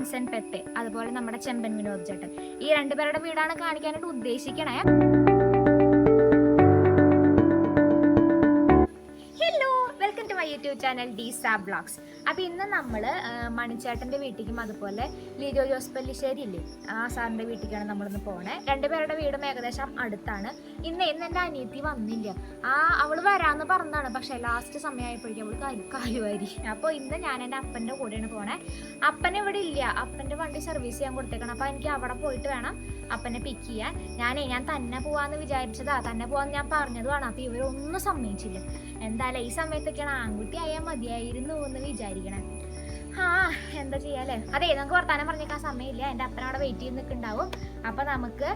Johnson Pepe, അതുപോലെ നമ്മുടെ ചെമ്പൻ വിനോദ് ചേട്ടൻ. ഈ രണ്ടുപേരുടെ വീടാണ് കാണിക്കാനായിട്ട് ഉദ്ദേശിക്കണേ. YouTube channel D-SAB vlogs. അപ്പോൾ ഇന്ന് നമ്മൾ മണിച്ചേട്ടൻ്റെ വീട്ടിലേക്കും അതുപോലെ ലിജോ ജോസ് പല്ലിശ്ശേരി ഇല്ലേ, ആ സാറിൻ്റെ വീട്ടിലേക്കാണ് നമ്മളിന്ന് പോണേ. രണ്ടുപേരുടെ വീടും ഏകദേശം അടുത്താണ്. ഇന്ന് എൻ്റെ അനിയത്തി വന്നില്ല. അവൾ വരാമെന്ന് പറഞ്ഞതാണ്, പക്ഷേ ലാസ്റ്റ് സമയമായപ്പോഴേക്കും അവൾ കാലുവാരി. അപ്പോൾ ഇന്ന് ഞാൻ എൻ്റെ അപ്പൻ്റെ കൂടെയാണ് പോണേ. അപ്പൻ ഇവിടെ ഇല്ല, അപ്പൻ്റെ വണ്ടി സർവീസ് ചെയ്യാൻ കൊടുത്തേക്കണം. അപ്പോൾ എനിക്ക് അവിടെ പോയിട്ട് വേണം അപ്പനെ പിക്ക് ചെയ്യാൻ. ഞാൻ തന്നെ പോവാന്ന് വിചാരിച്ചതാ, തന്നെ പോവാന്ന് ഞാൻ പറഞ്ഞതുമാണ്. അപ്പോൾ ഇവരൊന്നും സമ്മതിച്ചില്ല. എന്തായാലും ഈ സമയത്തൊക്കെയാണ് ആൺകുട്ടി ആയാൽ മതിയായിരുന്നു എന്ന് വിചാരിക്കണേ. എന്താ ചെയ്യാല്ലേ. അതെ, നമുക്ക് വർത്താനം പറഞ്ഞേക്കാൻ സമയമില്ല. എൻ്റെ അപ്പൻ അവിടെ വെയിറ്റ് ചെയ്ത് നിൽക്കുന്നുണ്ടാവും. അപ്പം നമുക്ക്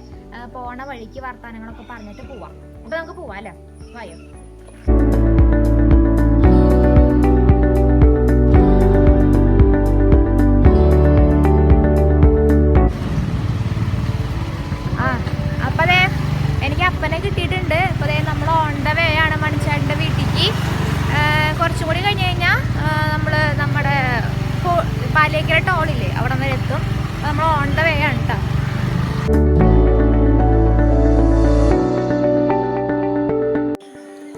പോണ വഴിക്ക് വർത്താനങ്ങളൊക്കെ പറഞ്ഞിട്ട് പോവാം. അപ്പം നമുക്ക് പോവാം അല്ലേ, വായോ. എനിക്ക് അപ്പനെ കിട്ടിയിട്ടുണ്ട്. അപ്പോൾ നമ്മൾ ഓൺ ദ വേ ആണ് മണിച്ചേട്ടൻ്റെ വീട്ടിലേക്ക്. കുറച്ചും കൂടി കഴിഞ്ഞ് കഴിഞ്ഞാൽ നമ്മൾ നമ്മുടെ പാലേക്കര ടോളില്ലേ, അവിടെ വരെ എത്തും. നമ്മൾ ഓൺ ദ വേ ആണ് കേട്ടോ.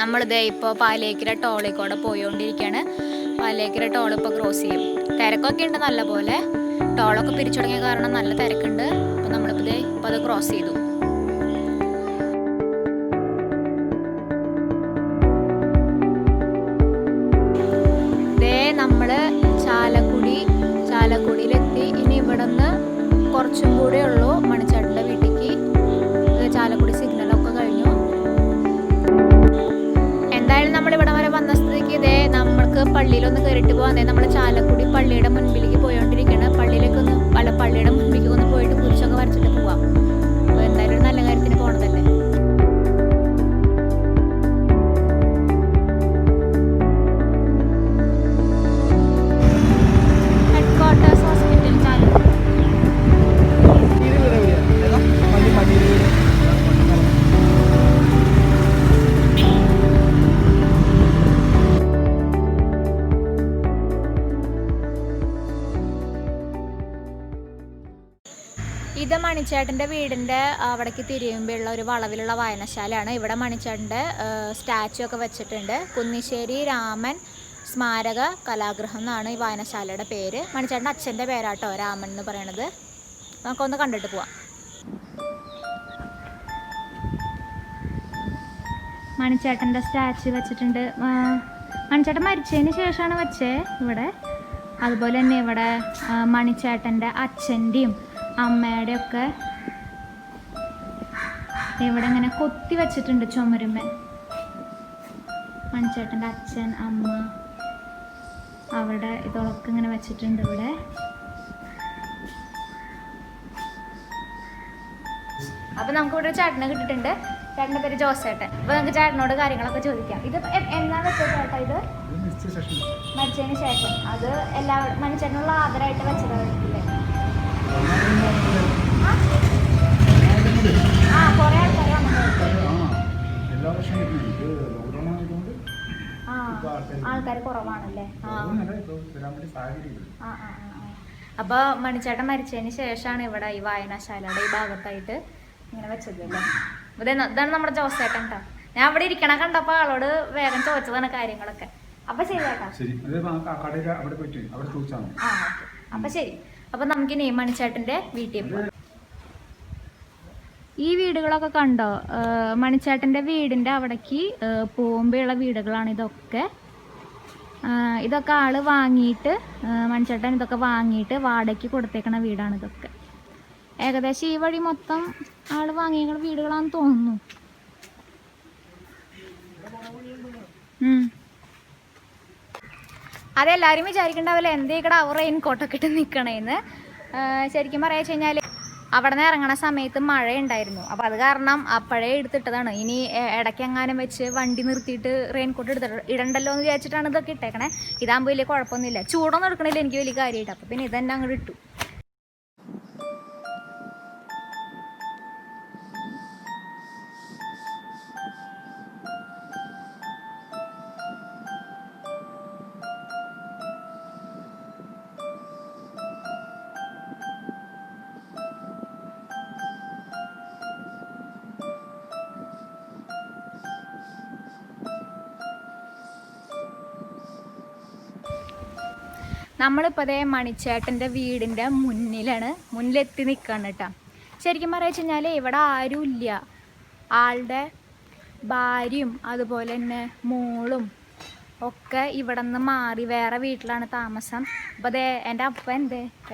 നമ്മളിതേ ഇപ്പോൾ പാലേക്കര ടോളിൽ കൂടെ പോയോണ്ടിരിക്കുകയാണ്. പാലേക്കര ടോൾ ഇപ്പോൾ ക്രോസ് ചെയ്യും. തിരക്കൊക്കെ ഉണ്ട് നല്ല പോലെ. ടോളൊക്കെ പിരിച്ചു തുടങ്ങിയ കാരണം നല്ല തിരക്കുണ്ട്. അപ്പോൾ നമ്മളിപ്പോൾ ഇപ്പോൾ അത് ക്രോസ് ചെയ്തു. നമ്മൾ ചാലക്കുടിയിലെത്തി. ഇനി ഇവിടെ നിന്ന് കുറച്ചും കൂടെ ഉള്ളൂ മണിച്ചേട്ടൻ്റെ വീട്ടിലേക്ക്. ചാലക്കുടി സിഗ്നലൊക്കെ കഴിഞ്ഞു. എന്തായാലും നമ്മളിവിടെ വരെ വന്ന സ്ഥിതിക്ക് നമ്മൾക്ക് പള്ളിയിലൊന്ന് കയറിയിട്ട് പോകാൻ. നമ്മൾ ചാലക്കുടി പള്ളിയുടെ മുൻപിലേക്ക് പോയോണ്ടിരിക്കുകയാണ്. പള്ളിയുടെ മുൻപിലേക്ക് ഒന്ന് പോയിട്ട് കുരിശൊക്കെ വരച്ചിട്ട് പോവാം. അപ്പോൾ എന്തായാലും ഒരു നല്ല കാര്യത്തിന് പോകണതല്ലേ. ഇത് മണിച്ചേട്ടൻ്റെ വീടിൻ്റെ അവിടേക്ക് തിരിയുമ്പോഴുള്ള ഒരു വളവിലുള്ള വായനശാലയാണ്. ഇവിടെ മണിച്ചേട്ടൻ്റെ സ്റ്റാച്ചു ഒക്കെ വെച്ചിട്ടുണ്ട്. കുന്നിശ്ശേരി രാമൻ സ്മാരക കലാഗൃഹം എന്നാണ് ഈ വായനശാലയുടെ പേര്. മണിച്ചേട്ടൻ്റെ അച്ഛൻ്റെ പേരാട്ടോ രാമൻ എന്ന് പറയണത്. നമുക്കൊന്ന് കണ്ടിട്ട് പോവാം. മണിച്ചേട്ടൻ്റെ സ്റ്റാച്ചു വെച്ചിട്ടുണ്ട്. മണിച്ചേട്ടൻ മരിച്ചതിന് ശേഷമാണ് വെച്ചേ ഇവിടെ. അതുപോലെ തന്നെ ഇവിടെ മണിച്ചേട്ടൻ്റെ അച്ഛൻ്റെയും അമ്മയുടെ ഒക്കെ ഇവിടെ ഇങ്ങനെ കൊത്തി വെച്ചിട്ടുണ്ട് ചുമരുമ്മ. മണിച്ചേട്ടൻ്റെ അച്ഛൻ അമ്മ അവരുടെ ഇതൊക്കെ ഇങ്ങനെ വെച്ചിട്ടുണ്ട് ഇവിടെ. അപ്പൊ നമുക്ക് ഇവിടെ ചേട്ടനെ കിട്ടിയിട്ടുണ്ട്. ചേട്ടൻ്റെ പേര് ജോസേട്ടൻ. അപ്പൊ നമുക്ക് ചേട്ടനോട് കാര്യങ്ങളൊക്കെ ചോദിക്കാം. ഇത് എന്നാണ് വെച്ചത് ചേട്ടാ? ഇത് മരിച്ചതിന് ശേഷം. അത് മണിച്ചേട്ടനുള്ള ആദരമായിട്ട് വെച്ചതായിരിക്കില്ലേ? കുറെ ആൾക്കാർ കുറവാണല്ലേ. അപ്പൊ മണിച്ചേട്ടൻ മരിച്ചതിന് ശേഷമാണ് ഇവിടെ ഈ വായനശാലയുടെ ഈ ഭാഗത്തായിട്ട് ഇങ്ങനെ വെച്ചതല്ലേ. ഇതാണ് നമ്മുടെ ജോസേട്ടൻ കേട്ടോ. ഞാൻ അവിടെ ഇരിക്കണ കണ്ടപ്പോ ആളോട് വേഗം ചോദിച്ചതാണ് കാര്യങ്ങളൊക്കെ. അപ്പൊ ശരി ചേട്ടാ. അപ്പൊ ശരി. അപ്പൊ നമുക്കിനി മണിച്ചേട്ടൻ്റെ വീട്ടിൽ പോകാം. ഈ വീടുകളൊക്കെ കണ്ടോ? മണിച്ചേട്ടൻ്റെ വീടിൻ്റെ അവിടേക്ക് പോകുമ്പോഴുള്ള വീടുകളാണ് ഇതൊക്കെ. ഇതൊക്കെ ആള് വാങ്ങിയിട്ട്, മണിച്ചേട്ടൻ ഇതൊക്കെ വാങ്ങിയിട്ട് വാടകയ്ക്ക് കൊടുത്തേക്കണ വീടാണ് ഇതൊക്കെ. ഏകദേശം ഈ വഴി മൊത്തം ആള് വാങ്ങിയ വീടുകളാണെന്ന് തോന്നുന്നു. അതെല്ലാവരും വിചാരിക്കണ്ടാവില്ല എന്തേക്കടെ അവർ റെയിൻ കോട്ടൊക്കെ ഇട്ട് നിൽക്കണേന്ന്. ശരിക്കും പറയാ കഴിഞ്ഞാൽ അവിടെ നിന്ന് ഇറങ്ങണ സമയത്ത് മഴ ഉണ്ടായിരുന്നു. അപ്പോൾ അത് കാരണം അപ്പോഴേ എടുത്തിട്ടതാണ്. ഇനി ഇടയ്ക്കെങ്ങാനും വെച്ച് വണ്ടി നിർത്തിയിട്ട് റെയിൻ കോട്ട് ഇടണ്ടല്ലോ എന്ന് വിചാരിച്ചിട്ടാണ് ഇതൊക്കെ ഇട്ടേക്കണേ. ഇതാകുമ്പോൾ വലിയ കുഴപ്പമൊന്നുമില്ല. ചൂടൊന്നും എടുക്കണില്ല എനിക്ക് വലിയ കാര്യമായിട്ട്. അപ്പോൾ പിന്നെ ഇതന്നെ അങ്ങോട്ട് ഇട്ടു. നമ്മളിപ്പോൾ അതേ മണിച്ചേട്ടൻ്റെ വീടിൻ്റെ മുന്നിലെത്തി നിൽക്കുകയാണ് കേട്ടോ. ശരിക്കും പറയുക വെച്ച് കഴിഞ്ഞാൽ ഇവിടെ ആരുമില്ല. ആളുടെ ഭാര്യയും അതുപോലെ തന്നെ മോളും ഒക്കെ ഇവിടെ നിന്ന് മാറി വേറെ വീട്ടിലാണ് താമസം. അപ്പോൾ അതേ എൻ്റെ അപ്പ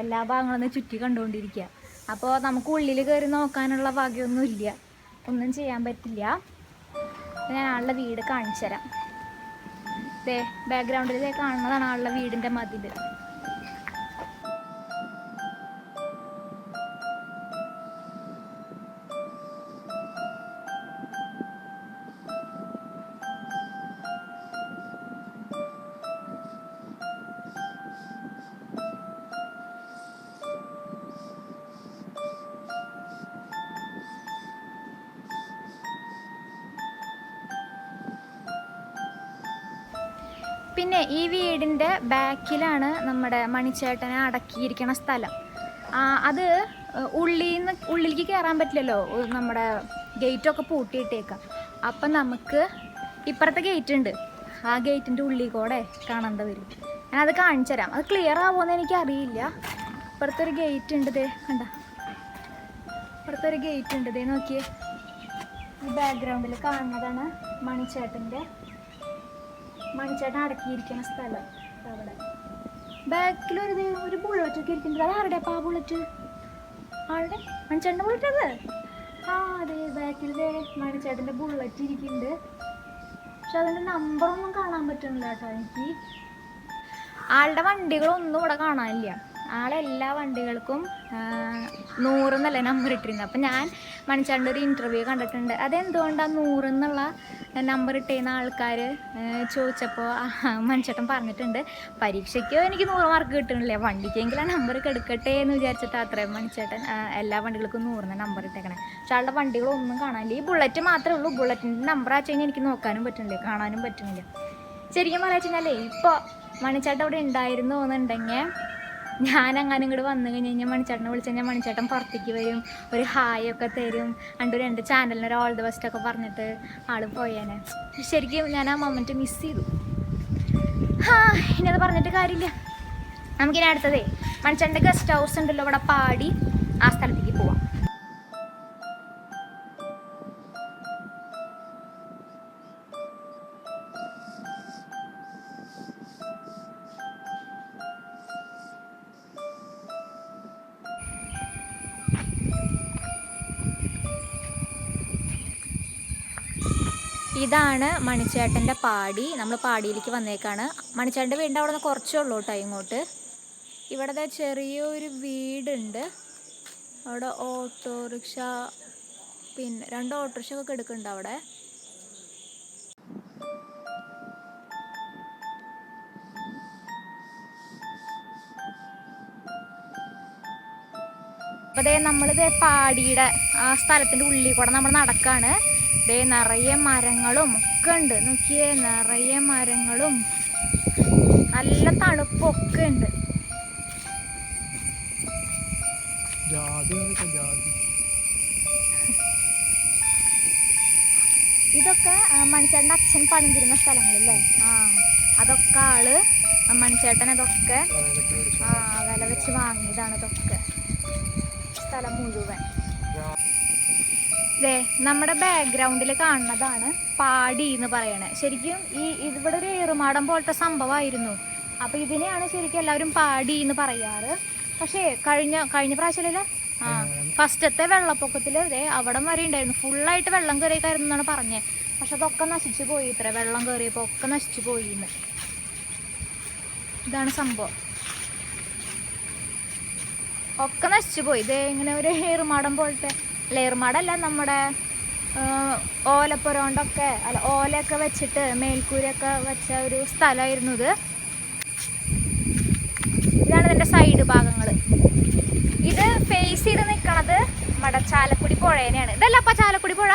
എല്ലാ ഭാഗങ്ങളും ചുറ്റി കണ്ടുകൊണ്ടിരിക്കുക. അപ്പോൾ നമുക്ക് ഉള്ളിൽ കയറി നോക്കാനുള്ള ഭാഗ്യമൊന്നുമില്ല, ഒന്നും ചെയ്യാൻ പറ്റില്ല. ഞാൻ ആളുടെ വീട് കാണിച്ചു തരാം. ബാക്ക്ഗ്രൗണ്ടിൽ കാണുന്നതാണ് ആളുടെ വീടിൻ്റെ മതിൽ. പിന്നെ ഈ വീടിൻ്റെ ബാക്കിലാണ് നമ്മുടെ മണിച്ചേട്ടനെ അടക്കിയിരിക്കുന്ന സ്ഥലം. അത് ഉള്ളിലേക്ക് കയറാൻ പറ്റില്ലല്ലോ, നമ്മുടെ ഗേറ്റൊക്കെ പൂട്ടിയിട്ടേക്കാം. അപ്പം നമുക്ക് ഇപ്പുറത്തെ ഗേറ്റ് ഉണ്ട്, ആ ഗേറ്റിൻ്റെ ഉള്ളിൽ കൂടെ കാണേണ്ടി വരും. ഞാനത് കാണിച്ചു തരാം. അത് ക്ലിയർ ആവുമെന്ന് എനിക്കറിയില്ല. ഇപ്പുറത്തൊരു ഗേറ്റ് ഉണ്ട്, കണ്ട ഇപ്പുറത്തൊരു ഗേറ്റ് ഉണ്ട്. നോക്കിയേ, ഈ ബാക്ക്ഗ്രൗണ്ടിൽ കാണുന്നതാണ് മണിച്ചേട്ടൻ അടക്കിയിരിക്കുന്ന സ്ഥലം. അവിടെ ബാക്കിൽ ഒരു ബുള്ളറ്റൊക്കെ ഇരിക്കുന്നുണ്ട്. അത് ആരുടെ ആ ബുള്ളറ്റ്? ആളുടെ മണിച്ചേട്ടൻ്റെ ബുള്ളറ്റ് അത്. അതെ, ബാക്കിൽ മണിച്ചേട്ടൻ്റെ ബുള്ളറ്റ് ഇരിക്കുന്നുണ്ട്. പക്ഷെ അതിൻ്റെ നമ്പറൊന്നും കാണാൻ പറ്റുന്നില്ല കേട്ടോ എനിക്ക്. ആളുടെ വണ്ടികളൊന്നും ഇവിടെ കാണാനില്ല. ആളെല്ലാ വണ്ടികൾക്കും 100 എന്നല്ല നമ്പർ ഇട്ടിരുന്നത്. അപ്പം ഞാൻ മണിച്ചേട്ടൻ്റെ ഒരു ഇൻ്റർവ്യൂ കണ്ടിട്ടുണ്ട്. അതെന്തുകൊണ്ടാണ് 100 എന്നുള്ള നമ്പർ ഇട്ടിരുന്ന ആൾക്കാർ ചോദിച്ചപ്പോൾ മണിച്ചേട്ടൻ പറഞ്ഞിട്ടുണ്ട്, പരീക്ഷയ്ക്കോ എനിക്ക് 100 മാർക്ക് കിട്ടണില്ല, വണ്ടിക്കെങ്കിലും ആ നമ്പർ എടുക്കട്ടെ എന്ന് വിചാരിച്ചിട്ട് അത്രയും മണിച്ചേട്ടൻ എല്ലാ വണ്ടികൾക്കും 100 നമ്പർ ഇട്ടേക്കണേ. പക്ഷെ ആളുടെ വണ്ടികളൊന്നും കാണാനില്ല. ഈ ബുള്ളറ്റ് മാത്രമേ ഉള്ളൂ. ബുള്ളറ്റിൻ്റെ നമ്പർ ആച്ചു കഴിഞ്ഞാൽ എനിക്ക് നോക്കാനും പറ്റുന്നില്ല, കാണാനും പറ്റുന്നില്ല. ശരിക്കും പറയാ വെച്ചാലേ ഇപ്പോൾ മണിച്ചേട്ടൻ അവിടെ ഉണ്ടായിരുന്നു എന്നുണ്ടെങ്കിൽ ഞാനങ്ങനെ ഇങ്ങോട്ട് വന്നു കഴിഞ്ഞാൽ മണിച്ചേട്ടനെ വിളിച്ചു കഴിഞ്ഞാൽ മണിച്ചേട്ടൻ പുറത്തേക്ക് വരും, ഒരു ഹായ് ഒക്കെ തരും, എൻ്റെ ചാനലിന് ഒരു ഓൾ ദ ബെസ്റ്റ് ഒക്കെ പറഞ്ഞിട്ട് ആൾ പോയേനെ. ശരിക്കും ഞാൻ ആ മൊമെൻറ്റ് മിസ് ചെയ്തു. ഇനി അത് പറഞ്ഞിട്ട് കാര്യമില്ല. നമുക്കിനി അടുത്തതേ മണിച്ചേട്ടൻ്റെ ഗസ്റ്റ് ഹൗസ് ഉണ്ടല്ലോ ഇവിടെ പാടി, ആ സ്ഥലത്തേക്ക് പോവാം. ഇതാണ് മണിച്ചേട്ടൻ്റെ പാടി. നമ്മൾ പാടിയിലേക്ക് വന്നേക്കാണ്. മണിച്ചേട്ടൻ്റെ വീടിൻ്റെ അവിടെ നിന്ന് കുറച്ചേ ഉള്ളൂ കേട്ടോ ഇങ്ങോട്ട്. ഇവിടെ ചെറിയൊരു വീടുണ്ട്. അവിടെ ഓട്ടോറിക്ഷ, പിന്നെ 2 ഓട്ടോറിക്ഷ ഒക്കെ എടുക്കുന്നുണ്ട് അവിടെ. അപ്പോൾ നമ്മളിത് പാടിയുടെ ആ സ്ഥലത്തിൻ്റെ ഉള്ളിൽ കൂടെ നമ്മൾ നടക്കാണ്. നിറയെ മരങ്ങളും ഒക്കെ ഉണ്ട്. നോക്കിയേ, നിറയെ മരങ്ങളും നല്ല തണുപ്പൊക്കെ ഉണ്ട്. ഇതൊക്കെ മണിച്ചേട്ടൻ്റെ അച്ഛൻ പണിതിരുന്ന സ്ഥലങ്ങളല്ലേ. അതൊക്കെ മണിച്ചേട്ടൻ അതൊക്കെ വില വെച്ച് വാങ്ങിയതാണ്. ഇതൊക്കെ സ്ഥലം മുഴുവൻ. നമ്മുടെ ബാക്ക്ഗ്രൗണ്ടിൽ കാണുന്നതാണ് പാടി എന്ന് പറയണത്. ശരിക്കും ഇവിടെ ഒരു ഏറുമാടം പോലത്തെ സംഭവമായിരുന്നു. അപ്പോൾ ഇതിനെയാണ് ശരിക്കും എല്ലാവരും പാടി എന്ന് പറയാറ്. പക്ഷേ കഴിഞ്ഞ പ്രാവശ്യമല്ലേ ഫസ്റ്റത്തെ വെള്ളപ്പൊക്കത്തിൽ അവിടം വരെ ഉണ്ടായിരുന്നു, ഫുള്ളായിട്ട് വെള്ളം കയറിയേക്കായിരുന്നു എന്നാണ് പറഞ്ഞത്. പക്ഷെ അതൊക്കെ നശിച്ചു പോയി. വെള്ളം കയറിയപ്പോൾ ഒക്കെ നശിച്ചു പോയി എന്ന്. ഇതാണ് സംഭവം, ഒക്കെ നശിച്ചു പോയി. ഇങ്ങനെ ഒരു ഏറുമാടം പോലത്തെ, ഏറുമാടല്ല, നമ്മുടെ ഓലപ്പുരണ്ടൊക്കെ ഓലയൊക്കെ വെച്ചിട്ട് മേൽക്കൂരൊക്കെ വെച്ച ഒരു സ്ഥലമായിരുന്നു ഇത്. ഇതാണ് ഇതിൻ്റെ സൈഡ് ഭാഗങ്ങൾ. ഇത് ഫേസ് ചെയ്ത് നിൽക്കണത് നമ്മുടെ ചാലക്കുടി പുഴേനെയാണ്. ഇതല്ല അപ്പം ചാലക്കുടി പുഴ?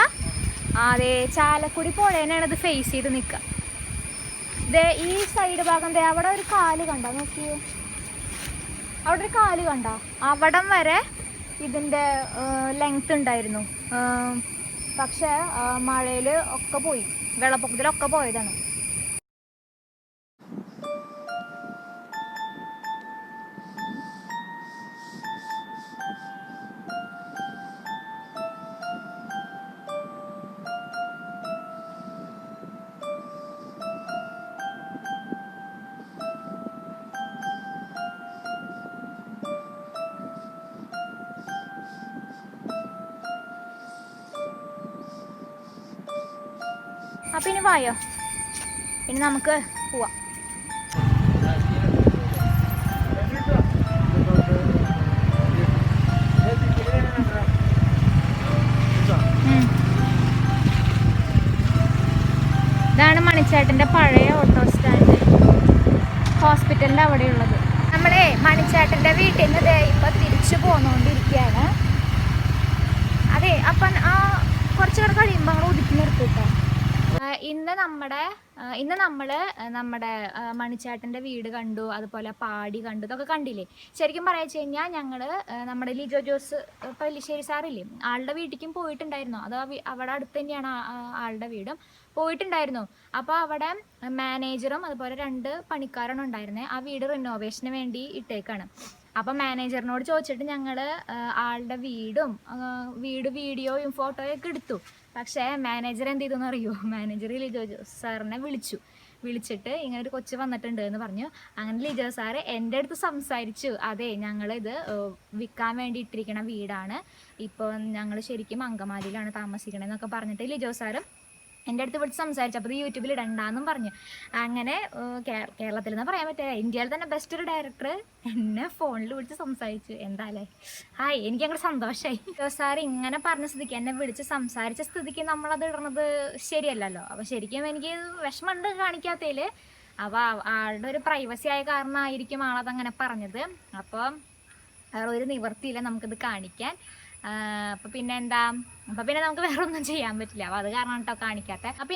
അതെ, ചാലക്കുടി പുഴേനെയാണ് ഇത് ഫേസ് ചെയ്ത് നിൽക്കുക. ഈ സൈഡ് ഭാഗം അവിടെ ഒരു കാല് കണ്ടോ, നോക്കിയേ, അവിടെ ഒരു കാല് കണ്ടോ? അവിടം വരെ ഇതിൻ്റെ ലെങ്ത് ഉണ്ടായിരുന്നു. പക്ഷേ മഴയിൽ ഒക്കെ പോയി, വെള്ളപ്പൊക്കത്തിലൊക്കെ പോയതാണ്. അപ്പം ഇനി വായോ, ഇനി നമുക്ക് പോവാം. ഇതാണ് മണിച്ചേട്ടൻ്റെ പഴയ ഓട്ടോ സ്റ്റാൻഡ്, ഹോസ്പിറ്റലിൻ്റെ അവിടെയുള്ളത്. നമ്മളെ മണിച്ചേട്ടൻ്റെ വീട്ടിൽ നിന്ന് ഇപ്പം തിരിച്ചു പോന്നുകൊണ്ടിരിക്കുകയാണ്. അതെ, അപ്പം കുറച്ച് കൂടെ കഴിയുമ്പോൾ നമ്മൾ ഒതുക്കി നിർത്തിട്ടോ. ഇന്ന് നമ്മൾ നമ്മുടെ മണിച്ചേട്ടൻ്റെ വീട് കണ്ടു, അതുപോലെ പാടി കണ്ടു, ഇതൊക്കെ കണ്ടില്ലേ. ശരിക്കും പറയാച്ച് കഴിഞ്ഞാൽ ഞങ്ങൾ നമ്മുടെ ലിജോ ജോസ് പല്ലിശ്ശേരി സാറില്ലേ, ആളുടെ വീട്ടിലേക്കും പോയിട്ടുണ്ടായിരുന്നു. അത് അവിടെ അടുത്ത് തന്നെയാണ് ആളുടെ വീടും. പോയിട്ടുണ്ടായിരുന്നു. അപ്പോൾ അവിടെ മാനേജറും അതുപോലെ 2 പണിക്കാരാണ് ഉണ്ടായിരുന്നത്. ആ വീട് റിനോവേഷന് വേണ്ടി ഇട്ടേക്കാണ്. അപ്പം മാനേജറിനോട് ചോദിച്ചിട്ട് ഞങ്ങൾ ആളുടെ വീഡിയോയും ഫോട്ടോയൊക്കെ എടുത്തു. പക്ഷേ മാനേജർ എന്ത് ചെയ്തെന്ന് അറിയുമോ? മാനേജർ ലിജോ സാറിനെ വിളിച്ചിട്ട് ഇങ്ങനെ ഒരു കൊച്ച് വന്നിട്ടുണ്ട് എന്ന് പറഞ്ഞു. അങ്ങനെ ലിജോ സാറ് എൻ്റെ അടുത്ത് സംസാരിച്ചു. അതെ, ഞങ്ങളിത് വിൽക്കാൻ വേണ്ടി ഇട്ടിരിക്കണ വീടാണ്, ഇപ്പോൾ ഞങ്ങൾ ശരിക്കും അങ്കമാലിയിലാണ് താമസിക്കണമെന്നൊക്കെ പറഞ്ഞിട്ട് ലിജോ സാറ് എൻ്റെ അടുത്ത് വിളിച്ച് സംസാരിച്ചു. അപ്പോൾ ഇത് യൂട്യൂബിൽ ഇടണ്ടാന്നും പറഞ്ഞു. അങ്ങനെ കേരളത്തിൽ നിന്ന് പറയാൻ പറ്റില്ല, ഇന്ത്യയിൽ തന്നെ ബെസ്റ്റ് ഒരു ഡയറക്ടർ എന്നെ ഫോണിൽ വിളിച്ച് സംസാരിച്ചു. എന്താല്ലേ, ഹായ്, എനിക്കങ്ങനെ സന്തോഷമായി. സാർ ഇങ്ങനെ പറഞ്ഞ സ്ഥിതിക്ക്, എന്നെ വിളിച്ച് സംസാരിച്ച സ്ഥിതിക്ക് നമ്മളത് ഇടുന്നത് ശരിയല്ലല്ലോ. അപ്പോൾ ശരിക്കും എനിക്ക് വിഷമമുണ്ട് കാണിക്കാത്തതിൽ. അപ്പോൾ ആളുടെ ഒരു പ്രൈവസി ആയ കാരണമായിരിക്കും ആളതങ്ങനെ പറഞ്ഞത്. അപ്പോൾ ഒരു നിവൃത്തിയില്ല നമുക്കിത് കാണിക്കാൻ. അപ്പം പിന്നെ നമുക്ക് വേറെ ഒന്നും ചെയ്യാൻ പറ്റില്ല. അപ്പോൾ അത് കാരണം കേട്ടോ കാണിക്കാത്ത. അപ്പം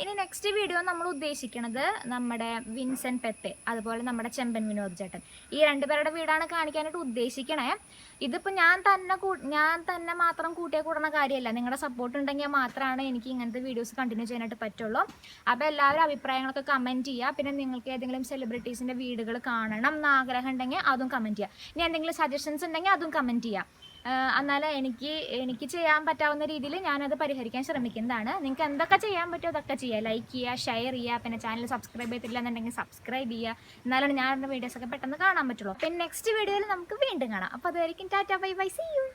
ഇനി നെക്സ്റ്റ് വീഡിയോ നമ്മൾ ഉദ്ദേശിക്കുന്നത് നമ്മുടെ വിൻസെന്റ് പെത്തെ, അതുപോലെ നമ്മുടെ ചെമ്പൻ വിനോദ് ചേട്ടൻ, ഈ 2 പേരുടെ വീടാണ് കാണിക്കാനായിട്ട് ഉദ്ദേശിക്കണേ. ഇതിപ്പോൾ ഞാൻ തന്നെ മാത്രം കൂടുന്ന കാര്യമല്ല. നിങ്ങളുടെ സപ്പോർട്ട് ഉണ്ടെങ്കിൽ മാത്രമാണ് എനിക്ക് ഇങ്ങനത്തെ വീഡിയോസ് കണ്ടിന്യൂ ചെയ്യാനായിട്ട് പറ്റുള്ളൂ. അപ്പോൾ എല്ലാവരും അഭിപ്രായങ്ങളൊക്കെ കമൻറ്റ് ചെയ്യുക. പിന്നെ നിങ്ങൾക്ക് ഏതെങ്കിലും സെലിബ്രിറ്റീസിൻ്റെ വീടുകൾ കാണണം എന്ന് ആഗ്രഹം ഉണ്ടെങ്കിൽ അതും കമൻറ്റ് ചെയ്യുക. ഇനി എന്തെങ്കിലും സജഷൻസ് ഉണ്ടെങ്കിൽ അതും കമൻറ്റ് ചെയ്യുക. എന്നാലും എനിക്ക് ചെയ്യാൻ പറ്റാവുന്ന രീതിയിൽ ഞാനത് പരിഹരിക്കാൻ ശ്രമിക്കുന്നതാണ്. നിങ്ങൾക്ക് എന്തൊക്കെ ചെയ്യാൻ പറ്റുമോ അതൊക്കെ ചെയ്യുക. ലൈക്ക് ചെയ്യുക, ഷെയർ ചെയ്യുക, പിന്നെ ചാനൽ സബ്സ്ക്രൈബ് ചെയ്തിട്ടില്ല എന്നുണ്ടെങ്കിൽ സബ്സ്ക്രൈബ് ചെയ്യുക. എന്നാലാണ് ഞാൻ വീഡിയോസൊക്കെ പെട്ടെന്ന് കാണാൻ പറ്റുള്ളൂ. പിന്നെ നെക്സ്റ്റ് വീഡിയോയിൽ നമുക്ക് വീണ്ടും കാണാം. അപ്പോൾ അതായിരിക്കും tata, bye bye, see U.